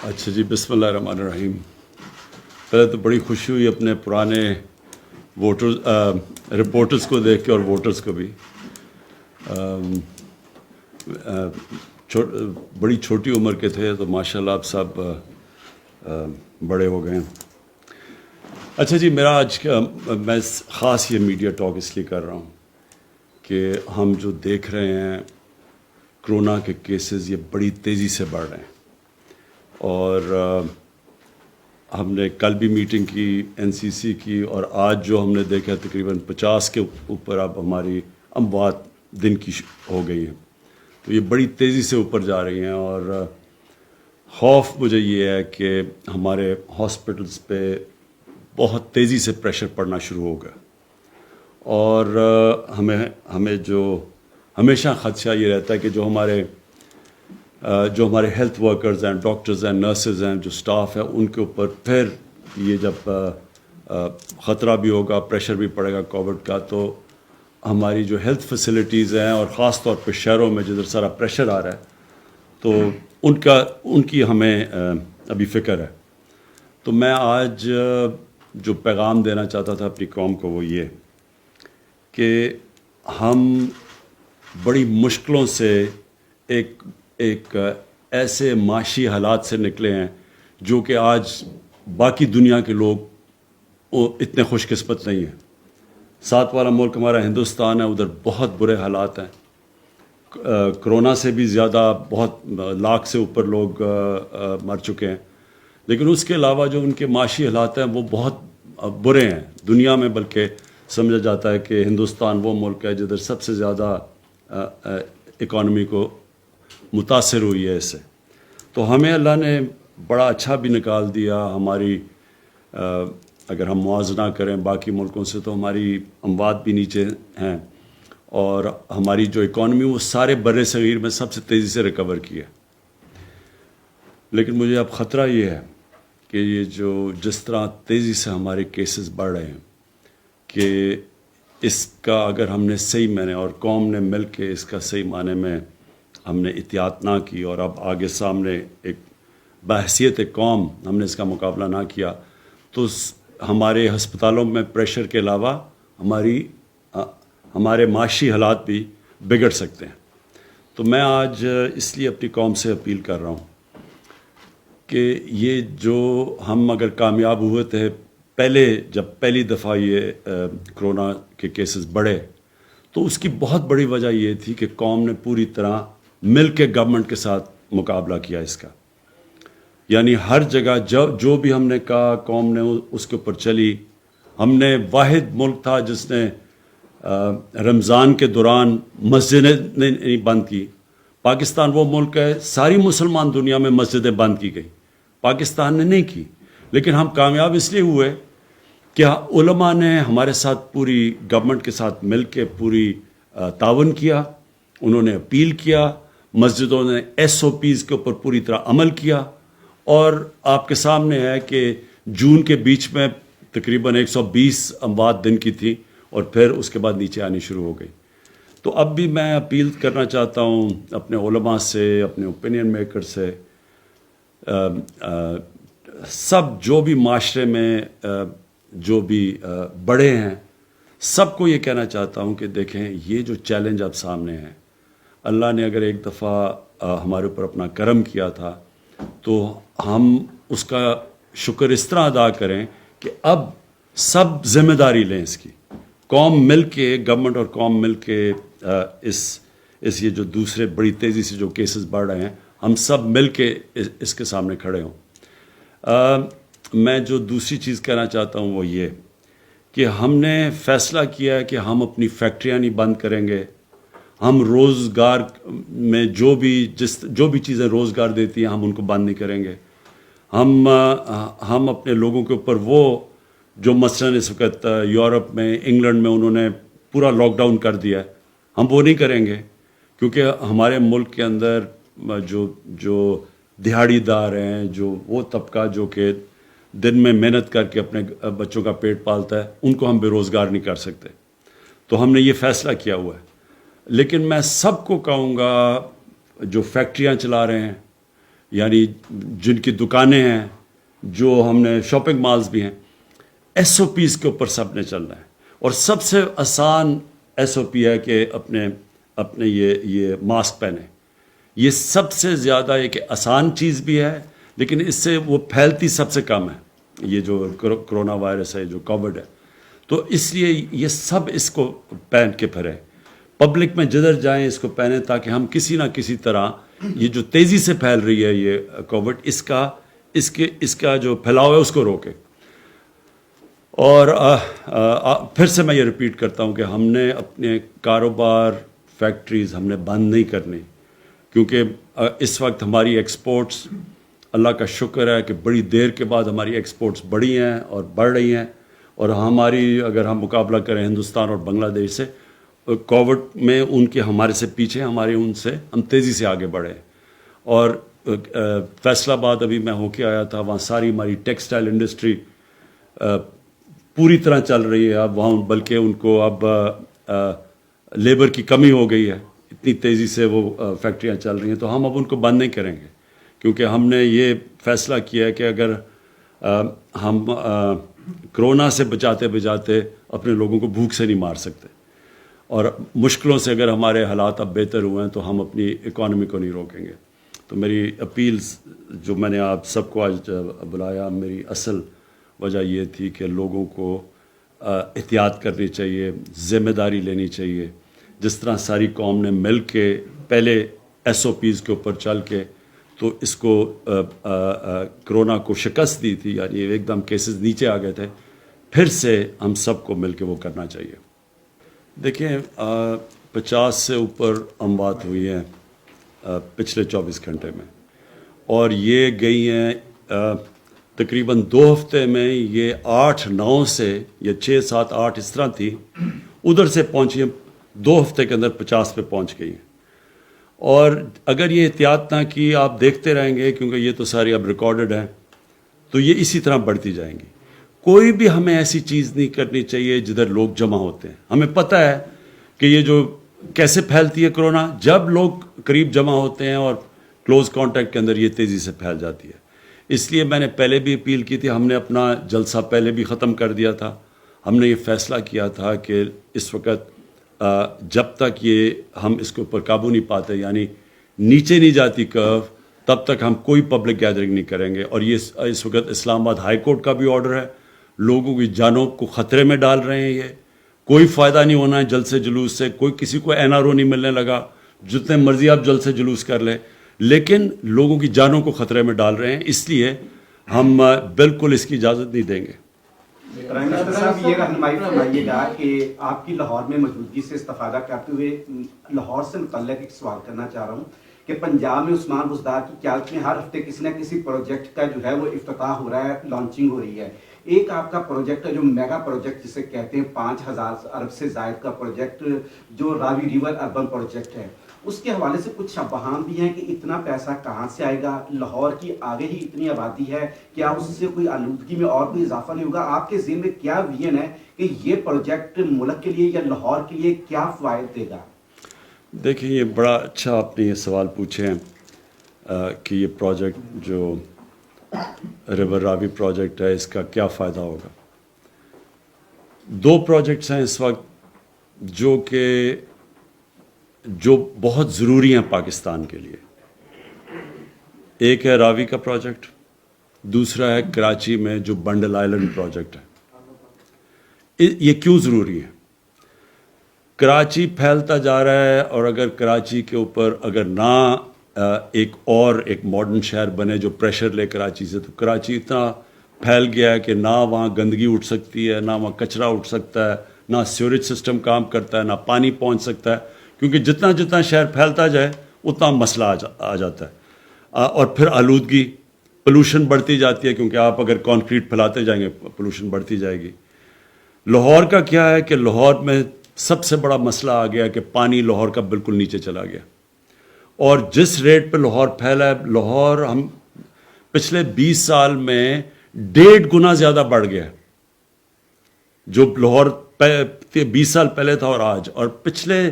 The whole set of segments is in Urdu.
اچھا جی، بسم اللہ الرحمن الرحیم. پہلے تو بڑی خوشی ہوئی اپنے پرانے رپورٹرز کو دیکھ کے اور ووٹرز کو بھی. بڑی چھوٹی عمر کے تھے تو ماشاءاللہ آپ سب بڑے ہو گئے ہیں. اچھا جی، میرا آج کا میں خاص یہ میڈیا ٹاک اس لیے کر رہا ہوں کہ ہم جو دیکھ رہے ہیں کرونا کے کیسز یہ بڑی تیزی سے بڑھ رہے ہیں. اور ہم نے کل بھی میٹنگ کی این سی سی کی، اور آج جو ہم نے دیکھا تقریباً 50 کے اوپر اب ہماری اموات دن کی ہو گئی ہیں. تو یہ بڑی تیزی سے اوپر جا رہی ہیں، اور خوف مجھے یہ ہے کہ ہمارے ہاسپٹلس پہ بہت تیزی سے پریشر پڑنا شروع ہوگا. اور ہمیں جو ہمیشہ خدشہ یہ رہتا ہے کہ جو ہمارے ہیلتھ ورکرز ہیں، ڈاکٹرز ہیں، نرسز ہیں، جو سٹاف ہے، ان کے اوپر پھر یہ جب خطرہ بھی ہوگا، پریشر بھی پڑے گا کووڈ کا، تو ہماری جو ہیلتھ فیسلٹیز ہیں اور خاص طور پہ شہروں میں جدھر سارا پریشر آ رہا ہے تو ان کی ہمیں ابھی فکر ہے. تو میں آج جو پیغام دینا چاہتا تھا اپنی قوم کو وہ یہ کہ ہم بڑی مشکلوں سے ایک ایسے معاشی حالات سے نکلے ہیں جو کہ آج باقی دنیا کے لوگ اتنے خوش قسمت نہیں ہیں. ساتھ والا ملک ہمارا ہندوستان ہے، ادھر بہت برے حالات ہیں. کرونا سے بھی زیادہ بہت لاکھ سے اوپر لوگ مر چکے ہیں، لیکن اس کے علاوہ جو ان کے معاشی حالات ہیں وہ بہت برے ہیں دنیا میں. بلکہ سمجھا جاتا ہے کہ ہندوستان وہ ملک ہے جدھر سب سے زیادہ اکانومی کو متاثر ہوئی ہے اس سے. تو ہمیں اللہ نے بڑا اچھا بھی نکال دیا. ہماری اگر ہم موازنہ کریں باقی ملکوں سے تو ہماری اموات بھی نیچے ہیں، اور ہماری جو اکانومی وہ سارے بر صغیر میں سب سے تیزی سے ریکور کی ہے. لیکن مجھے اب خطرہ یہ ہے کہ یہ جس طرح تیزی سے ہمارے کیسز بڑھ رہے ہیں کہ اس کا اگر ہم نے صحیح معنی اور قوم نے مل کے اس کا صحیح معنی میں ہم نے احتیاط نہ کی، اور اب آگے سامنے ایک بحیثیت قوم ہم نے اس کا مقابلہ نہ کیا، تو ہمارے ہسپتالوں میں پریشر کے علاوہ ہمارے معاشی حالات بھی بگڑ سکتے ہیں. تو میں آج اس لیے اپنی قوم سے اپیل کر رہا ہوں کہ یہ جو ہم اگر کامیاب ہوئے تھے جب پہلی دفعہ یہ کرونا کے کیسز بڑھے، تو اس کی بہت بڑی وجہ یہ تھی کہ قوم نے پوری طرح مل کے گورنمنٹ کے ساتھ مقابلہ کیا اس کا. یعنی ہر جگہ جو بھی ہم نے کہا قوم نے اس کے اوپر چلی. ہم نے واحد ملک تھا جس نے رمضان کے دوران مسجدیں نہیں بند کی. پاکستان وہ ملک ہے، ساری مسلمان دنیا میں مسجدیں بند کی گئی، پاکستان نے نہیں کی. لیکن ہم کامیاب اس لیے ہوئے کہ علماء نے ہمارے ساتھ پوری گورنمنٹ کے ساتھ مل کے پوری تعاون کیا. انہوں نے اپیل کیا، مسجدوں نے SOPs کے اوپر پوری طرح عمل کیا. اور آپ کے سامنے ہے کہ جون کے بیچ میں تقریباً 120 اموات دن کی تھی، اور پھر اس کے بعد نیچے آنی شروع ہو گئی. تو اب بھی میں اپیل کرنا چاہتا ہوں اپنے علماء سے، اپنے اوپینین میکر سے، سب جو بھی معاشرے میں جو بھی بڑے ہیں، سب کو یہ کہنا چاہتا ہوں کہ دیکھیں یہ جو چیلنج اب سامنے ہے، اللہ نے اگر ایک دفعہ ہمارے اوپر اپنا کرم کیا تھا تو ہم اس کا شکر اس طرح ادا کریں کہ اب سب ذمہ داری لیں اس کی. قوم مل کے، گورنمنٹ اور قوم مل کے اس یہ جو دوسرے بڑی تیزی سے جو کیسز بڑھ رہے ہیں، ہم سب مل کے اس کے سامنے کھڑے ہوں. میں جو دوسری چیز کہنا چاہتا ہوں وہ یہ کہ ہم نے فیصلہ کیا ہے کہ ہم اپنی فیکٹریاں نہیں بند کریں گے. ہم روزگار میں جو بھی چیزیں روزگار دیتی ہیں ہم ان کو بند نہیں کریں گے. ہم اپنے لوگوں کے اوپر وہ جو مثلاً اس وقت یورپ میں، انگلینڈ میں انہوں نے پورا لاک ڈاؤن کر دیا ہے، ہم وہ نہیں کریں گے. کیونکہ ہمارے ملک کے اندر جو دہاڑی دار ہیں، جو وہ طبقہ جو کہ دن میں محنت کر کے اپنے بچوں کا پیٹ پالتا ہے، ان کو ہم بے روزگار نہیں کر سکتے. تو ہم نے یہ فیصلہ کیا ہوا ہے. لیکن میں سب کو کہوں گا جو فیکٹریاں چلا رہے ہیں یعنی جن کی دکانیں ہیں, جو ہم نے شاپنگ مالز بھی ہیں, ایس او پیز کے اوپر سب نے چلنا ہے. اور سب سے آسان ایس او پی ہے کہ اپنے یہ ماسک پہنیں. یہ سب سے زیادہ ایک آسان چیز بھی ہے, لیکن اس سے وہ پھیلتی سب سے کم ہے, یہ جو کرونا وائرس ہے, جو کووڈ ہے. تو اس لیے یہ سب اس کو پہن کے پھریں, پبلک میں جدھر جائیں اس کو پہنیں, تاکہ ہم کسی نہ کسی طرح یہ جو تیزی سے پھیل رہی ہے یہ کووڈ, اس کا جو پھیلاؤ ہے اس کو روکیں. اور پھر سے میں یہ ریپیٹ کرتا ہوں کہ ہم نے اپنے کاروبار, فیکٹریز ہم نے بند نہیں کرنی, کیونکہ اس وقت ہماری ایکسپورٹس, اللہ کا شکر ہے کہ بڑی دیر کے بعد ہماری ایکسپورٹس بڑھی ہیں اور بڑھ رہی ہیں. اور ہماری اگر ہم مقابلہ کریں ہندوستان اور بنگلہ دیش سے, کووڈ میں ان کے ہمارے سے پیچھے, ہمارے ان سے ہم تیزی سے آگے بڑھے. اور فیصل آباد ابھی میں ہو کے آیا تھا, وہاں ساری ہماری ٹیکسٹائل انڈسٹری پوری طرح چل رہی ہے اب وہاں, بلکہ ان کو اب لیبر کی کمی ہو گئی ہے, اتنی تیزی سے وہ فیکٹریاں چل رہی ہیں. تو ہم اب ان کو بند نہیں کریں گے, کیونکہ ہم نے یہ فیصلہ کیا ہے کہ اگر ہم کرونا سے بچاتے بچاتے اپنے لوگوں کو بھوک سے نہیں مار سکتے, اور مشکلوں سے اگر ہمارے حالات اب بہتر ہوئے ہیں تو ہم اپنی اکانومی کو نہیں روکیں گے. تو میری اپیلز جو میں نے آپ سب کو آج بلایا, میری اصل وجہ یہ تھی کہ لوگوں کو احتیاط کرنی چاہیے, ذمہ داری لینی چاہیے. جس طرح ساری قوم نے مل کے پہلے ایس او پیز کے اوپر چل کے تو اس کو کرونا کو شکست دی تھی, یعنی ایک دم کیسز نیچے آ گئے تھے, پھر سے ہم سب کو مل کے وہ کرنا چاہیے. دیکھیں 50 سے اوپر اموات ہوئی ہیں پچھلے 24 گھنٹے میں, اور یہ گئی ہیں تقریباً 2 ہفتے میں, یہ 8-9 سے یا 6-7-8 اس طرح تھی, ادھر سے پہنچی ہیں 2 ہفتے کے اندر 50 پہ پہنچ گئی ہیں. اور اگر یہ احتیاط نہ کی, آپ دیکھتے رہیں گے کیونکہ یہ تو ساری اب ریکارڈڈ ہیں, تو یہ اسی طرح بڑھتی جائیں گی. کوئی بھی ہمیں ایسی چیز نہیں کرنی چاہیے جدھر لوگ جمع ہوتے ہیں. ہمیں پتہ ہے کہ یہ جو کیسے پھیلتی ہے کرونا, جب لوگ قریب جمع ہوتے ہیں اور کلوز کانٹیکٹ کے اندر یہ تیزی سے پھیل جاتی ہے. اس لیے میں نے پہلے بھی اپیل کی تھی, ہم نے اپنا جلسہ پہلے بھی ختم کر دیا تھا. ہم نے یہ فیصلہ کیا تھا کہ اس وقت جب تک یہ ہم اس کے اوپر قابو نہیں پاتے, یعنی نیچے نہیں جاتی کرو, تب تک ہم کوئی پبلک گیدرنگ نہیں کریں گے. اور یہ اس وقت اسلام آباد ہائی کورٹ کا بھی آرڈر ہے, لوگوں کی جانوں کو خطرے میں ڈال رہے ہیں. یہ کوئی فائدہ نہیں ہونا ہے جلد سے جلوس سے, کوئی کسی کو این آر او نہیں ملنے لگا, جتنے مرضی آپ جلد سے جلوس کر لیں, لیکن لوگوں کی جانوں کو خطرے میں ڈال رہے ہیں. اس لیے ہم بالکل اس کی اجازت نہیں دیں گے. پرائم منسٹر صاحب یہ رہنمائی فرمائیے گا کہ آپ کی لاہور میں موجودگی سے استفادہ کرتے ہوئے لاہور سے متعلق ایک سوال کرنا چاہ رہا ہوں کہ پنجاب میں عثمان بزدار کی قیادت میں ہر ہفتے کسی نہ کسی پروجیکٹ کا جو ہے وہ افتتاح ہو رہا ہے, لانچنگ ہو رہی ہے. ایک آپ کا پروجیکٹ ہے جو میگا پروجیکٹ جسے کہتے ہیں 5,000 ارب سے زائد کا پروجیکٹ, جو راوی ریور اربن پروجیکٹ ہے, اس کے حوالے سے کچھ شبہات بھی ہیں کہ اتنا پیسہ کہاں سے آئے گا, لاہور کی آگے ہی اتنی آبادی ہے, کیا اس سے کوئی آلودگی میں اور کوئی اضافہ نہیں ہوگا؟ آپ کے ذہن میں کیا ویژن ہے کہ یہ پروجیکٹ ملک کے لیے یا لاہور کے لیے کیا فوائد دے گا؟ دیکھیں یہ بڑا اچھا آپ نے یہ سوال پوچھے ہیں کہ یہ پروجیکٹ جو ریور راوی پروجیکٹ ہے اس کا کیا فائدہ ہوگا. 2 پروجیکٹس ہیں اس وقت جو بہت ضروری ہیں پاکستان کے لیے. ایک ہے راوی کا پروجیکٹ, دوسرا ہے کراچی میں جو بنڈل آئلینڈ پروجیکٹ ہے. یہ کیوں ضروری ہے؟ کراچی پھیلتا جا رہا ہے, اور اگر کراچی کے اوپر اگر نہ ایک ماڈرن شہر بنے جو پریشر لے کراچی سے, تو کراچی اتنا پھیل گیا ہے کہ نہ وہاں گندگی اٹھ سکتی ہے, نہ وہاں کچرا اٹھ سکتا ہے, نہ سیوریج سسٹم کام کرتا ہے, نہ پانی پہنچ سکتا ہے, کیونکہ جتنا شہر پھیلتا جائے اتنا مسئلہ آ جاتا ہے. اور پھر آلودگی, پولوشن بڑھتی جاتی ہے, کیونکہ آپ اگر کانکریٹ پھیلاتے جائیں گے پولوشن بڑھتی جائے گی. لاہور کا کیا ہے کہ لاہور میں سب سے بڑا مسئلہ آ گیا کہ پانی لاہور کا بالکل نیچے چلا گیا, اور جس ریٹ پہ لاہور پھیلا ہے, لاہور ہم پچھلے 20 سال میں 1.5 گنا زیادہ بڑھ گیا جو لاہور 20 سال پہلے تھا اور آج. اور پچھلے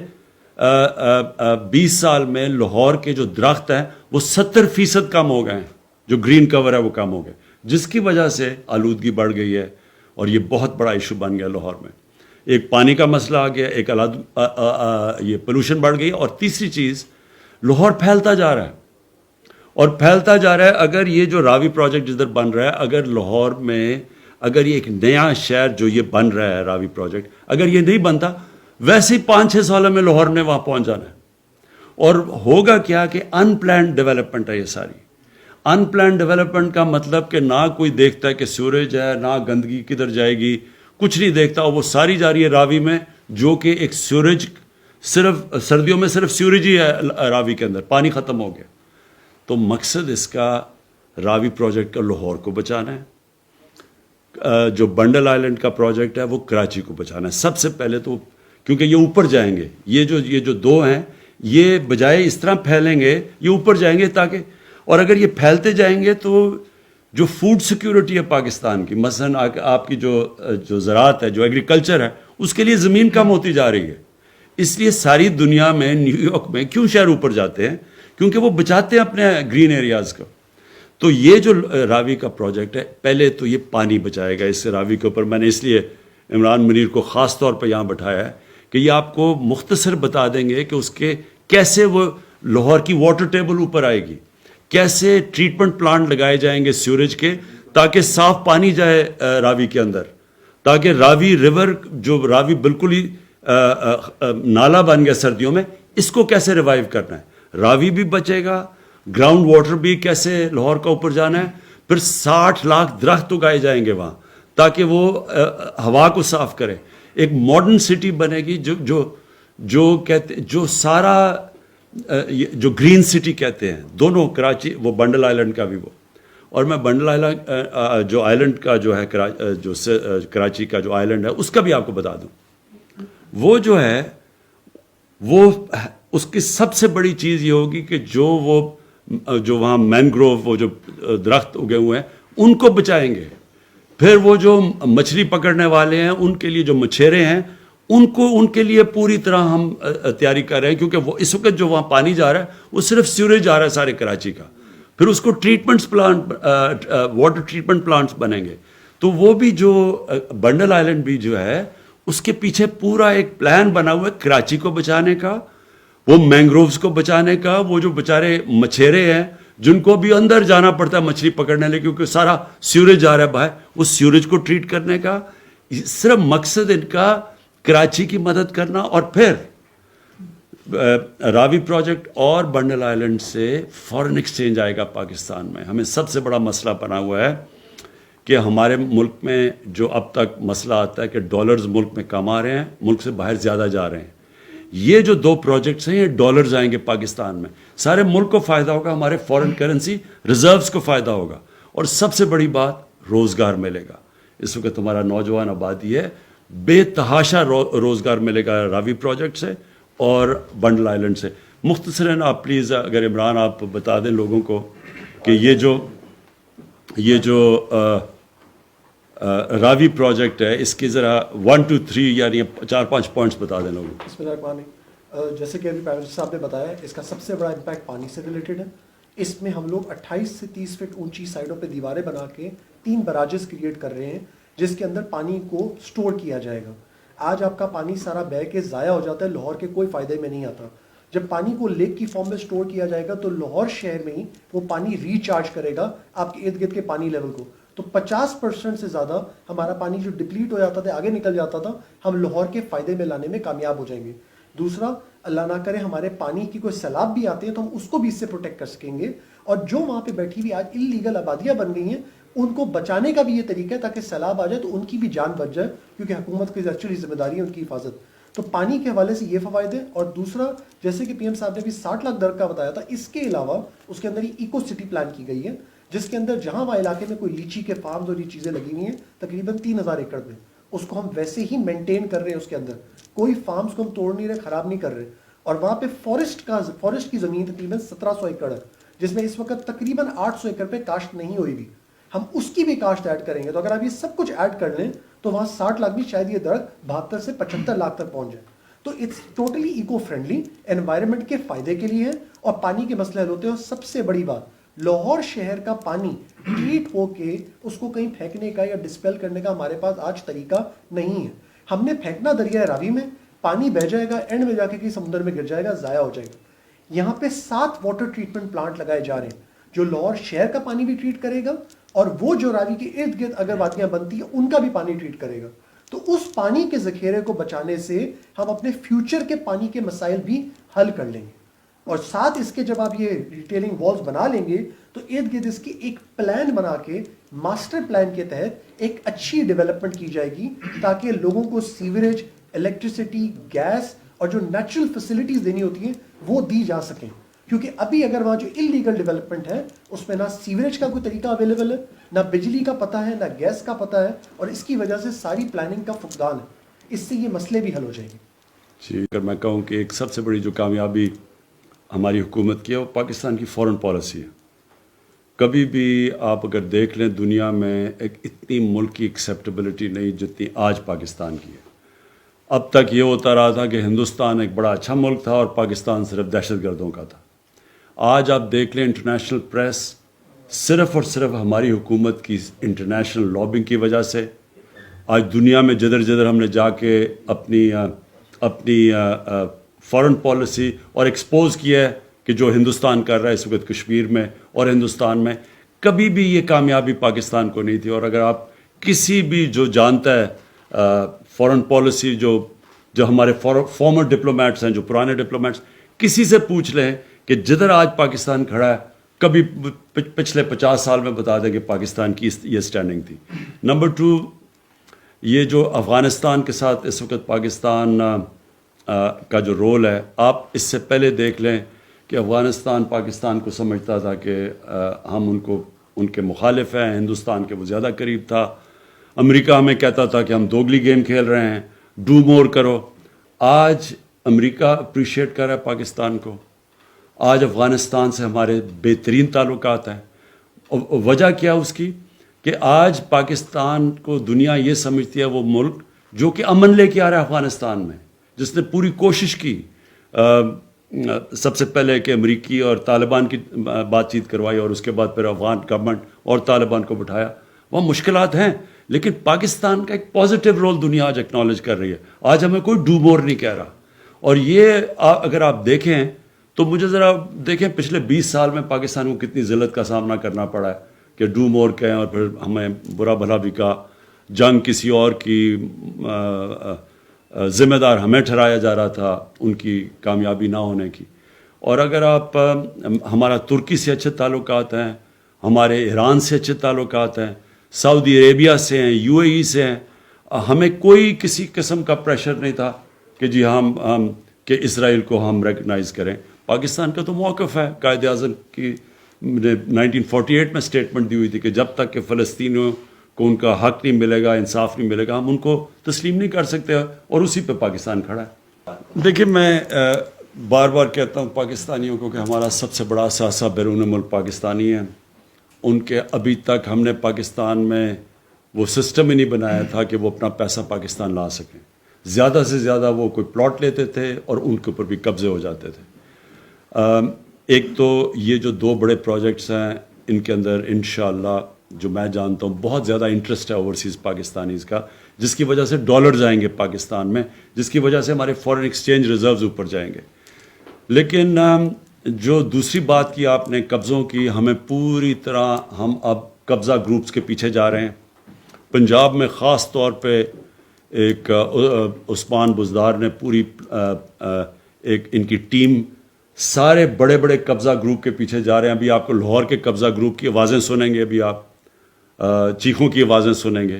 20 سال میں لاہور کے جو درخت ہیں وہ 70% کم ہو گئے ہیں, جو گرین کور ہے وہ کم ہو گئے, جس کی وجہ سے آلودگی بڑھ گئی ہے اور یہ بہت بڑا ایشو بن گیا لاہور میں. ایک پانی کا مسئلہ آ گیا, ایک یہ پولوشن بڑھ گئی, اور تیسری چیز لاہور پھیلتا جا رہا ہے اور پھیلتا جا رہا ہے. اگر یہ جو راوی پروجیکٹ جدھر بن رہا ہے, اگر لاہور میں اگر یہ ایک نیا شہر جو یہ بن رہا ہے راوی پروجیکٹ, اگر یہ نہیں بنتا, ویسے ہی 5-6 سالوں میں لاہور نے وہاں پہنچ جانا ہے. اور ہوگا کیا کہ ان پلانڈ ڈیولپمنٹ ہے یہ ساری. ان پلانڈ ڈیولپمنٹ کا مطلب کہ نہ کوئی دیکھتا ہے کہ سیوریج ہے, نہ گندگی کدھر جائے گی, کچھ نہیں دیکھتا, اور وہ ساری جا رہی ہے راوی میں, جو کہ ایک سیوریج, صرف سردیوں میں صرف سیوریج ہی ہے راوی کے اندر, پانی ختم ہو گیا. تو مقصد اس کا راوی پروجیکٹ کا لاہور کو بچانا ہے, جو بنڈل آئلینڈ کا پروجیکٹ ہے وہ کراچی کو بچانا ہے سب سے پہلے تو, کیونکہ یہ اوپر جائیں گے, یہ جو دو ہیں یہ بجائے اس طرح پھیلیں گے, یہ اوپر جائیں گے تاکہ, اور اگر یہ پھیلتے جائیں گے تو جو فوڈ سیکیورٹی ہے پاکستان کی, مثلا آپ کی جو زراعت ہے, جو ایگریکلچر ہے, اس کے لیے زمین کم ہوتی جا رہی ہے. اس لیے ساری دنیا میں, نیو یارک میں کیوں شہر اوپر جاتے ہیں, کیونکہ وہ بچاتے ہیں اپنے گرین ایریاز کو. تو یہ جو راوی کا پروجیکٹ ہے, پہلے تو یہ پانی بچائے گا. اس راوی کے اوپر میں نے اس لیے عمران منیر کو خاص طور پہ یہاں بٹھایا ہے کہ یہ آپ کو مختصر بتا دیں گے کہ اس کے کیسے وہ لاہور کی واٹر ٹیبل اوپر آئے گی, کیسے ٹریٹمنٹ پلانٹ لگائے جائیں گے سیوریج کے, تاکہ صاف پانی جائے راوی کے اندر, تاکہ راوی ریور, جو راوی بالکل ہی نالا بن گیا سردیوں میں, اس کو کیسے ریوائیو کرنا ہے. راوی بھی بچے گا, گراؤنڈ واٹر بھی کیسے لاہور کا اوپر جانا ہے. پھر 60 لاکھ درخت اگائے جائیں گے وہاں تاکہ وہ ہوا کو صاف کرے. ایک ماڈرن سٹی بنے گی جو کہتے, جو سارا جو گرین سٹی کہتے ہیں, دونوں کراچی, وہ بنڈل آئلینڈ کا بھی وہ, اور میں بنڈل آئلینڈ جو آئلینڈ کا جو ہے جو کراچی کا جو آئلینڈ ہے اس کا بھی آپ کو بتا دوں. وہ جو ہے وہ اس کی سب سے بڑی چیز یہ ہوگی کہ جو وہاں مینگروو, وہ جو درخت اگے ہوئے ہیں ان کو بچائیں گے. پھر وہ جو مچھلی پکڑنے والے ہیں, ان کے لیے جو مچھیرے ہیں, ان کے لیے پوری طرح ہم تیاری کر رہے ہیں, کیونکہ وہ اس وقت جو وہاں پانی جا رہا ہے وہ صرف سیوریج آ رہا ہے سارے کراچی کا. پھر اس کو treatments plant, water treatment plants بنیں گے. تو وہ بھی جو بنڈل آئلینڈ بھی جو ہے, اس کے پیچھے پورا ایک پلان بنا ہوا ہے کراچی کو بچانے کا, وہ مینگرووز کو بچانے کا. وہ جو بیچارے مچھیرے ہیں جن کو بھی اندر جانا پڑتا ہے مچھلی پکڑنے لے, کیونکہ سارا سیوریج آ رہا ہے باہر, اس سیوریج کو ٹریٹ کرنے کا. صرف مقصد ان کا کراچی کی مدد کرنا. اور پھر راوی پروجیکٹ اور بنڈل آئلینڈ سے فارن ایکسچینج آئے گا پاکستان میں. ہمیں سب سے بڑا مسئلہ بنا ہوا ہے کہ ہمارے ملک میں جو اب تک مسئلہ آتا ہے کہ ڈالرز ملک میں کم آ رہے ہیں, ملک سے باہر زیادہ جا رہے ہیں. یہ جو 2 پروجیکٹس ہیں, یہ ڈالرز آئیں گے پاکستان میں, سارے ملک کو فائدہ ہوگا, ہمارے فارن کرنسی ریزروز کو فائدہ ہوگا, اور سب سے بڑی بات روزگار ملے گا. اس وقت ہمارا نوجوان آبادی ہے, بے تحاشا روزگار ملے گا راوی پروجیکٹ سے اور بنڈل آئلینڈ سے. مختصراً آپ پلیز اگر عمران آپ بتا دیں لوگوں کو کہ یہ جو راوی پروجیکٹ ہے, اس کی ذرا 1 2 3 یعنی 4-5 پوائنٹس بتا دیں لوگوں کو. بسم اللہ الرحمن الرحیم. جیسے کہ ابھی پرائم منسٹر صاحب نے بتایا, اس کا سب سے بڑا امپیکٹ پانی سے ریلیٹڈ ہے. اس میں ہم لوگ 28 سے 30 فٹ اونچی سائڈوں پہ دیواریں بنا کے 3 براجز کریٹ کر رہے ہیں, جس کے اندر پانی کو سٹور کیا جائے گا. آج آپ کا پانی سارا بہہ کے ضائع ہو جاتا ہے, لاہور کے کوئی فائدے میں نہیں آتا. جب پانی کو لیک کی فارم میں سٹور کیا جائے گا تو لاہور شہر میں ہی وہ پانی ریچارج کرے گا آپ کے ارد گرد کے پانی لیول کو. تو 50% سے زیادہ ہمارا پانی جو ڈپلیٹ ہو جاتا تھا, آگے نکل جاتا تھا, ہم لاہور کے فائدے میں لانے میں کامیاب ہو جائیں گے. دوسرا, اللہ نہ کرے ہمارے پانی کی کوئی سیلاب بھی آتے ہیں تو ہم اس کو بھی اس سے پروٹیکٹ کر سکیں گے. اور جو وہاں پہ بیٹھی ہوئی آج اللیگل آبادیاں بن گئی ہیں, ان کو بچانے کا بھی یہ طریقہ ہے تاکہ سیلاب آ جائے تو ان کی بھی جان بچ جائے, کیونکہ حکومت کی ایکچولی ذمہ داری ہے ان کی حفاظت. تو پانی کے حوالے سے یہ فوائد ہے. اور دوسرا, جیسے کہ پی ایم صاحب نے بھی 60 لاکھ درخت کا بتایا تھا, اس کے علاوہ اس کے اندر ہی ایکو سٹی پلان کی گئی ہے, جس کے اندر جہاں وہاں علاقے میں کوئی لیچی کے فارمز اور یہ چیزیں لگی ہوئی ہیں تقریباً 3000 ایکڑ میں, اس کو ہم ویسے ہی مینٹین کر رہے ہیں. اس کے اندر کوئی فارمز کو ہم توڑ نہیں رہے, خراب نہیں کر رہے. اور وہاں پہ فارسٹ کی زمین تقریباً 1700 ایکڑ ہے, جس میں اس وقت تقریباً 800 ایکڑ پہ کاشت نہیں ہوئی بھی. ہم اس کی بھی کاشت ایڈ کریں گے. تو اگر آپ یہ سب کچھ ایڈ کر لیں تو وہاں 60 لاکھ بھی شاید یہ درخت 72 سے 75 لاکھ تک پہنچ جائے. تو it's totally eco friendly, environment کے فائدے کے لیے ہے اور پانی کے مسئلے حل ہوتے ہیں. اور سب سے بڑی بات، لاہور شہر کا پانی ٹریٹ ہو کے اس کو کہیں پھینکنے کا یا ڈسپیل کرنے کا ہمارے پاس آج طریقہ نہیں ہے. ہم نے پھینکنا دریائے راوی میں، پانی بہ جائے گا، اینڈ میں جا کے کسی سمندر میں گر جائے گا، ضائع ہو جائے گا. یہاں پہ 7 واٹر ٹریٹمنٹ پلانٹ لگائے جا رہے ہیں جو لاہور شہر کا پانی بھی ٹریٹ کرے گا اور وہ جو راوی کے ارد گرد اگر وادیاں بنتی ہیں ان کا بھی پانی ٹریٹ کرے گا. تو اس پانی کے ذخیرے کو بچانے سے ہم اپنے فیوچر کے پانی کے مسائل بھی حل کر لیں گے. اور ساتھ اس کے جب آپ یہ ریٹیلنگ والز بنا لیں گے تو ارد گرد اس کی ایک پلان بنا کے ماسٹر پلان کے تحت ایک اچھی ڈیولپمنٹ کی جائے گی تاکہ لوگوں کو سیوریج، الیکٹریسٹی، گیس اور جو نیچرل فیسلٹیز دینی ہوتی ہیں وہ دی جا سکیں. کیونکہ ابھی اگر وہاں جو انلیگل ڈیولپمنٹ ہے اس میں نہ سیوریج کا کوئی طریقہ اویلیبل ہے، نہ بجلی کا پتہ ہے، نہ گیس کا پتہ ہے، اور اس کی وجہ سے ساری پلاننگ کا فقدان ہے. اس سے یہ مسئلے بھی حل ہو جائیں گے. جی، اگر میں کہوں کہ ایک سب سے بڑی جو کامیابی ہماری حکومت کی ہے وہ پاکستان کی فورن پالیسی ہے. کبھی بھی آپ اگر دیکھ لیں دنیا میں ایک اتنی ملک کی ایکسیپٹیبلٹی نہیں جتنی آج پاکستان کی ہے. اب تک یہ ہوتا رہا تھا کہ ہندوستان ایک بڑا اچھا ملک تھا اور پاکستان صرف دہشت گردوں کا تھا. آج آپ دیکھ لیں انٹرنیشنل پریس صرف اور صرف ہماری حکومت کی انٹرنیشنل لابنگ کی وجہ سے آج دنیا میں جدھر جدھر ہم نے جا کے اپنی فارن پالیسی اور ایکسپوز کیا ہے کہ جو ہندوستان کر رہا ہے اس وقت کشمیر میں اور ہندوستان میں، کبھی بھی یہ کامیابی پاکستان کو نہیں تھی. اور اگر آپ کسی بھی جو جانتا ہے فارن پالیسی جو ہمارے فارمر ڈپلومیٹس ہیں، جو پرانے ڈپلومیٹس، کسی سے پوچھ لیں کہ جدھر آج پاکستان کھڑا ہے کبھی پچھلے 50 سال میں بتا دیں کہ پاکستان کی یہ سٹینڈنگ تھی. نمبر 2، یہ جو افغانستان کے ساتھ اس وقت پاکستان کا جو رول ہے، آپ اس سے پہلے دیکھ لیں کہ افغانستان پاکستان کو سمجھتا تھا کہ ہم ان کے مخالف ہیں، ہندوستان کے وہ زیادہ قریب تھا. امریکہ ہمیں کہتا تھا کہ ہم دوگلی گیم کھیل رہے ہیں، ڈو مور کرو. آج امریکہ اپریشیٹ کر رہا ہے پاکستان کو. آج افغانستان سے ہمارے بہترین تعلقات ہیں. وجہ کیا اس کی کہ آج پاکستان کو دنیا یہ سمجھتی ہے وہ ملک جو کہ امن لے کے آ رہا ہے افغانستان میں، جس نے پوری کوشش کی سب سے پہلے کہ امریکی اور طالبان کی بات چیت کروائی اور اس کے بعد پھر افغان گورنمنٹ اور طالبان کو بٹھایا. وہاں مشکلات ہیں لیکن پاکستان کا ایک پازیٹیو رول دنیا آج ایکنالج کر رہی ہے. آج ہمیں کوئی ڈو مور نہیں کہہ رہا. اور یہ اگر آپ دیکھیں تو مجھے ذرا دیکھیں پچھلے 20 سال میں پاکستان کو کتنی ذلت کا سامنا کرنا پڑا ہے کہ ڈو مور کہیں اور پھر ہمیں برا بھلا بھی کہا. جنگ کسی اور کی ذمہ دار ہمیں ٹھہرایا جا رہا تھا ان کی کامیابی نہ ہونے کی. اور اگر آپ ہمارا ترکی سے اچھے تعلقات ہیں، ہمارے ایران سے اچھے تعلقات ہیں، سعودی عربیہ سے ہیں، UAE سے ہیں. ہمیں کوئی کسی قسم کا پریشر نہیں تھا کہ جی ہم کہ اسرائیل کو ہم ریکگنائز کریں. پاکستان کا تو موقف ہے، قائد اعظم کی 1948 میں سٹیٹمنٹ دی ہوئی تھی کہ جب تک کہ فلسطینیوں کو ان کا حق نہیں ملے گا، انصاف نہیں ملے گا، ہم ان کو تسلیم نہیں کر سکتے. اور اسی پہ پاکستان کھڑا ہے. دیکھیں میں بار بار کہتا ہوں پاکستانیوں کو کہ ہمارا سب سے بڑا اثاثہ بیرون ملک پاکستانی ہیں. ان کے ابھی تک ہم نے پاکستان میں وہ سسٹم ہی نہیں بنایا تھا کہ وہ اپنا پیسہ پاکستان لا سکیں. زیادہ سے زیادہ وہ کوئی پلاٹ لیتے تھے اور ان کے اوپر بھی قبضے ہو جاتے تھے. ایک تو یہ جو 2 بڑے پروجیکٹس ہیں ان کے اندر انشاءاللہ جو میں جانتا ہوں بہت زیادہ انٹرسٹ ہے اوورسیز پاکستانیز کا، جس کی وجہ سے ڈالرز آئیں گے پاکستان میں، جس کی وجہ سے ہمارے فارن ایکسچینج ریزروز اوپر جائیں گے. لیکن جو دوسری بات کی آپ نے قبضوں کی، ہمیں پوری طرح ہم اب قبضہ گروپس کے پیچھے جا رہے ہیں. پنجاب میں خاص طور پہ ایک عثمان بزدار نے پوری ایک ان کی ٹیم سارے بڑے بڑے قبضہ گروپ کے پیچھے جا رہے ہیں. ابھی آپ کو لاہور کے قبضہ گروپ کی آوازیں سنیں گے، ابھی آپ چیخوں کی آوازیں سنیں گے،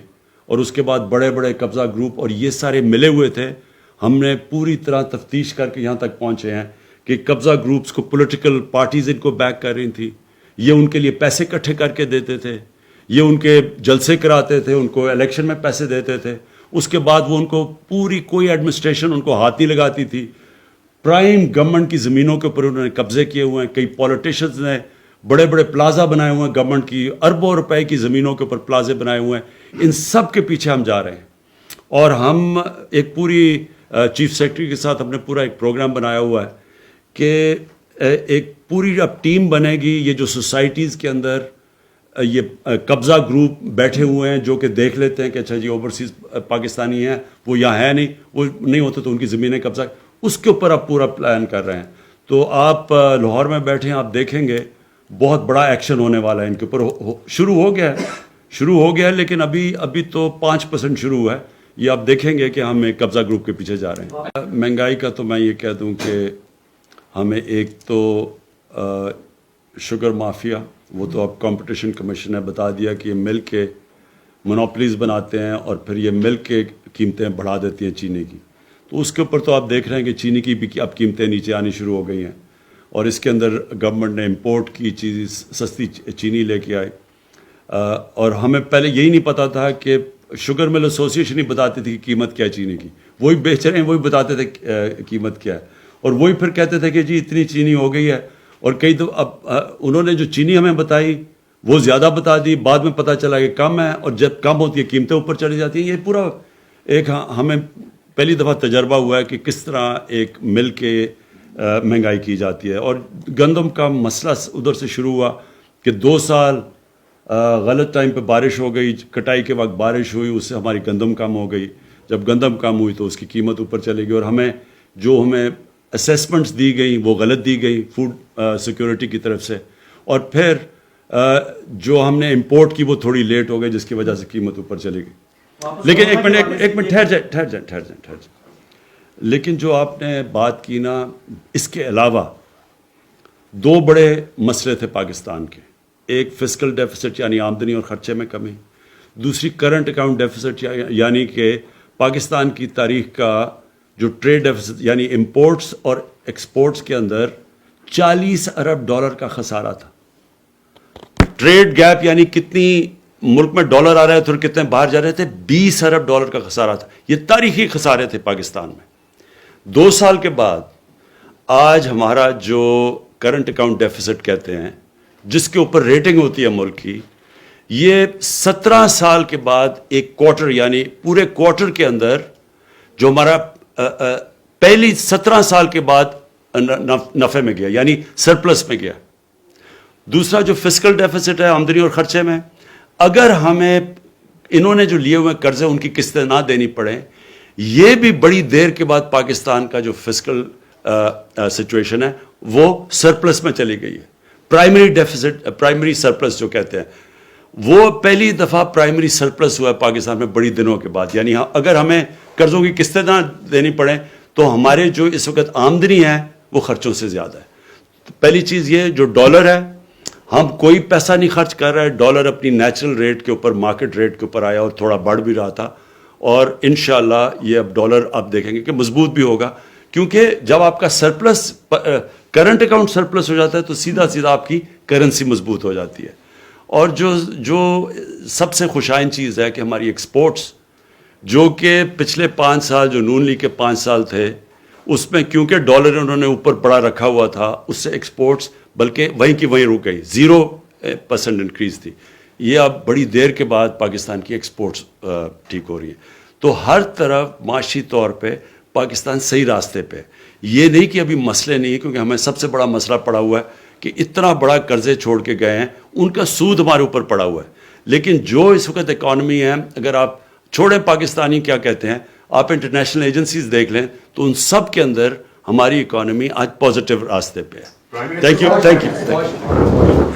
اور اس کے بعد بڑے بڑے قبضہ گروپ، اور یہ سارے ملے ہوئے تھے. ہم نے پوری طرح تفتیش کر کے یہاں تک پہنچے ہیں کہ قبضہ گروپس کو پولیٹیکل پارٹیز ان کو بیک کر رہی تھیں، یہ ان کے لیے پیسے اکٹھے کر کے دیتے تھے، یہ ان کے جلسے کراتے تھے، ان کو الیکشن میں پیسے دیتے تھے. اس کے بعد وہ ان کو پوری کوئی ایڈمنسٹریشن ان کو ہاتھ نہیں لگاتی تھی. پرائم گورنمنٹ کی زمینوں کے اوپر انہوں نے قبضے کیے ہوئے ہیں. کئی پولیٹیشنز نے بڑے بڑے پلازا بنائے ہوئے ہیں، گورنمنٹ کی اربوں روپے کی زمینوں کے اوپر پلازے بنائے ہوئے ہیں. ان سب کے پیچھے ہم جا رہے ہیں اور ہم ایک پوری چیف سیکرٹری کے ساتھ ہم نے پورا ایک پروگرام بنایا ہوا ہے کہ ایک پوری اب ٹیم بنے گی. یہ جو سوسائٹیز کے اندر یہ قبضہ گروپ بیٹھے ہوئے ہیں جو کہ دیکھ لیتے ہیں کہ اچھا جی اوورسیز پاکستانی ہیں, وہ یہاں ہے نہیں, وہ نہیں ہوتے تو ان کی زمینیں قبضہ, اس کے اوپر آپ پورا پلان کر رہے ہیں. تو آپ لاہور میں بیٹھے ہیں, آپ دیکھیں گے بہت بڑا ایکشن ہونے والا ہے ان کے اوپر. شروع ہو گیا ہے لیکن ابھی تو 5% شروع ہوا ہے. یہ آپ دیکھیں گے کہ ہم ایک قبضہ گروپ کے پیچھے جا رہے ہیں. مہنگائی کا تو میں یہ کہہ دوں کہ ہمیں ایک تو شوگر مافیا, وہ تو اب کمپٹیشن کمیشن نے بتا دیا کہ یہ ملک کے مونوپلیز بناتے ہیں اور پھر یہ ملک کے قیمتیں بڑھا دیتی ہیں چینی کی. تو اس کے اوپر تو آپ دیکھ رہے ہیں کہ چینی کی بھی اب قیمتیں نیچے آنی شروع ہو گئی ہیں, اور اس کے اندر گورنمنٹ نے امپورٹ کی چیز سستی چینی لے کے آئی. اور ہمیں پہلے یہی نہیں پتا تھا کہ شوگر مل ایسوسیشن ہی بتاتی تھی کہ قیمت کیا ہے چینی کی, وہی بیچ رہے ہیں, وہی بتاتے تھے قیمت کیا ہے, اور وہی پھر کہتے تھے کہ جی اتنی چینی ہو گئی ہے. اور کئی تو اب انہوں نے جو چینی ہمیں بتائی وہ زیادہ بتا دی, بعد میں پتہ چلا کہ کم ہے, اور جب کم ہوتی ہے قیمتیں اوپر چلی جاتی ہیں. یہ پورا ایک ہمیں پہلی دفعہ تجربہ ہوا ہے کہ کس طرح ایک مل کے مہنگائی کی جاتی ہے. اور گندم کا مسئلہ ادھر سے شروع ہوا کہ 2 سال غلط ٹائم پہ بارش ہو گئی, کٹائی کے وقت بارش ہوئی, اس سے ہماری گندم کم ہو گئی. جب گندم کم ہوئی تو اس کی قیمت اوپر چلے گی, اور ہمیں اسیسمنٹس دی گئی وہ غلط دی گئی فوڈ سیکورٹی کی طرف سے, اور پھر جو ہم نے امپورٹ کی وہ تھوڑی لیٹ ہو گئی جس کی وجہ سے قیمت اوپر چلی گئی. لیکن ایک منٹ ٹھہر جائیں. لیکن جو آپ نے بات کی نا, اس کے علاوہ 2 بڑے مسئلے تھے پاکستان کے. ایک فسکل ڈیفیسٹ یعنی آمدنی اور خرچے میں کمی, دوسری کرنٹ اکاؤنٹ ڈیفیسٹ یعنی کہ پاکستان کی تاریخ کا جو ٹریڈ ڈیفیسٹ یعنی امپورٹس اور ایکسپورٹس کے اندر $40 ارب کا خسارہ تھا. ٹریڈ گیپ یعنی کتنی ملک میں ڈالر آ رہے تھے اور کتنے باہر جا رہے تھے, $20 ارب کا خسارہ تھا. یہ تاریخی خسارے تھے پاکستان میں. 2 سال کے بعد آج ہمارا جو کرنٹ اکاؤنٹ ڈیفیسٹ کہتے ہیں, جس کے اوپر ریٹنگ ہوتی ہے ملک کی, یہ 17 سال کے بعد ایک کوارٹر یعنی پورے کوارٹر کے اندر جو ہمارا پہلی 17 سال کے بعد نفع میں گیا یعنی سرپلس میں گیا. دوسرا جو فسکل ڈیفیسٹ ہے آمدنی اور خرچے میں, اگر ہمیں انہوں نے جو لیے ہوئے قرضے ان کی قسطیں نہ دینی پڑیں, یہ بھی بڑی دیر کے بعد پاکستان کا جو فسکل سچویشن ہے وہ سرپلس میں چلی گئی ہے. پرائمری ڈیفیسٹ پرائمری سرپلس جو کہتے ہیں, وہ پہلی دفعہ پرائمری سرپلس ہوا ہے پاکستان میں بڑی دنوں کے بعد. یعنی اگر ہمیں قرضوں کی قسطیں نہ دینی پڑیں تو ہمارے جو اس وقت آمدنی ہے وہ خرچوں سے زیادہ ہے. پہلی چیز یہ جو ڈالر ہے, ہم کوئی پیسہ نہیں خرچ کر رہے, ڈالر اپنی نیچرل ریٹ کے اوپر مارکیٹ ریٹ کے اوپر آیا اور تھوڑا بڑھ بھی رہا تھا, اور انشاءاللہ یہ اب ڈالر آپ دیکھیں گے کہ مضبوط بھی ہوگا, کیونکہ جب آپ کا سرپلس کرنٹ اکاؤنٹ سرپلس ہو جاتا ہے تو سیدھا آپ کی کرنسی مضبوط ہو جاتی ہے. اور جو سب سے خوشائن چیز ہے کہ ہماری ایکسپورٹس جو کہ پچھلے 5 سال جو نون لیگ کے 5 سال تھے, اس میں کیونکہ ڈالر انہوں نے اوپر بڑا رکھا ہوا تھا, اس سے ایکسپورٹس بلکہ وہیں کی وہیں رک گئی, 0% انکریز تھی. یہ اب بڑی دیر کے بعد پاکستان کی ایکسپورٹس ٹھیک ہو رہی ہیں. تو ہر طرف معاشی طور پہ پاکستان صحیح راستے پہ. یہ نہیں کہ ابھی مسئلے نہیں, کیونکہ ہمیں سب سے بڑا مسئلہ پڑا ہوا ہے کہ اتنا بڑا قرضے چھوڑ کے گئے ہیں, ان کا سود ہمارے اوپر پڑا ہوا ہے. لیکن جو اس وقت اکانومی ہے, اگر آپ چھوڑیں پاکستانی کیا کہتے ہیں, آپ انٹرنیشنل ایجنسیز دیکھ لیں تو ان سب کے اندر ہماری اکانومی آج پازیٹیو راستے پہ ہے. Thank you.